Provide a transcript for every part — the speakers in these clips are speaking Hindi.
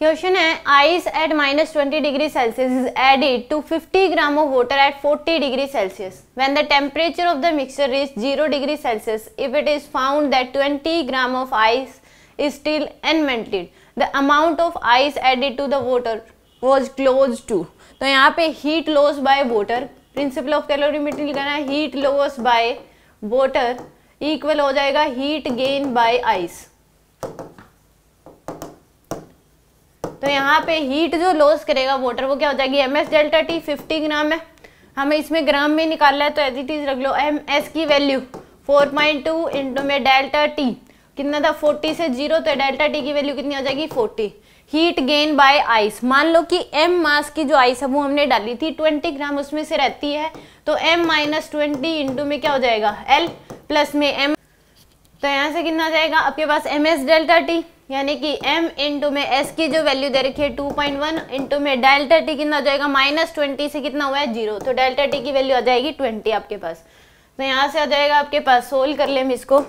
क्वेश्चन है ice at -20 degree Celsius is added to 50 gram of water at 40 degree Celsius when the temperature of the mixture is 0 degree Celsius if it is found that 20 gram of ice is still unmelted the amount of ice added to the water was close to. तो यहाँ पे heat loss by water, principle of calorimetry लिखना है, heat loss by water equal हो जाएगा हीट गेन बाय आइस। तो यहाँ पे हीट जो लॉस करेगा वाटर वो क्या हो जाएगी, ms डेल्टा टी 50 ग्राम है, हमें इसमें ग्राम में निकालना है तो एज इट इज रख लो। ms की वैल्यू 4.2 इंटू में डेल्टा टी कितना था 40 से 0, तो डेल्टा टी की वैल्यू कितनी हो जाएगी 40। हीट गेन बाय आइस, मान लो कि m मास की जो आइस है वो हमने डाली थी 20 ग्राम उसमें से रहती है, तो m-20 इंटू में क्या हो जाएगा l प्लस में m, तो यहाँ से कितना आ जाएगा आपके पास ms डेल्टा टी, यानी कि m इंटू में s की जो वैल्यू दे रखी है 2.1 इंटू में डेल्टा टी कितना हो जाएगा -20 से कितना हुआ है 0, तो डेल्टा टी की वैल्यू आ जाएगी 20 आपके पास। तो यहाँ से आ जाएगा आपके पास, सोल्व कर ले हम इसको,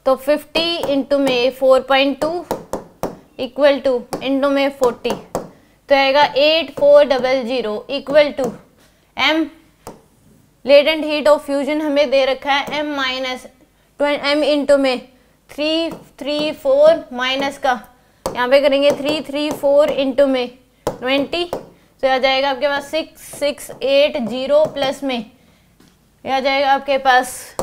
तो 50 इंटू में 4.2 इक्वल टू इंटू में 40, तो आएगा 8400 equal to m latent heat of fusion हमें दे रखा है m इंटू में 334 माइनस का यहाँ पे करेंगे 334 इंटू में 20, तो आ जाएगा आपके पास 6680 प्लस में यह आ जाएगा आपके पास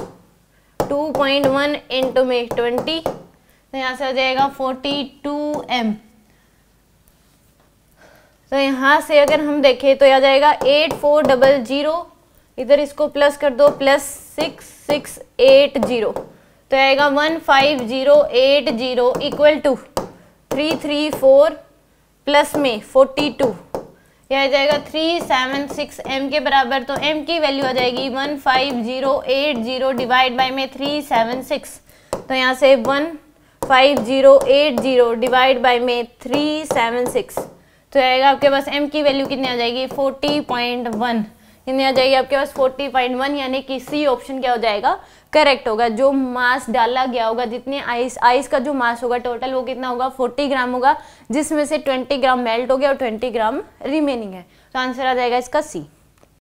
2.1 इंटू में 20, तो यहाँ से आ जाएगा 42m। तो यहाँ से अगर हम देखें तो यह आ जाएगा 8400, इधर इसको प्लस कर दो, प्लस 6680, तो आएगा 15080 इक्वल टू 334 प्लस में 42, यह आ जाएगा 376 m के बराबर। तो m की वैल्यू आ जाएगी 15080 डिवाइड बाय में 376, तो यहाँ से 15080 डिवाइड बाय में 376, तो आएगा आपके पास m की वैल्यू कितनी आ जाएगी 40.1, कितनी आ जाएगी आपके पास 40.1, यानी कि सी ऑप्शन क्या हो जाएगा करेक्ट होगा। जो मास डाला गया होगा, जितने आइस का जो मास होगा टोटल वो कितना होगा 40 ग्राम होगा, जिसमें से 20 ग्राम मेल्ट हो गया और 20 ग्राम रिमेनिंग है, तो आंसर आ जाएगा इसका सी।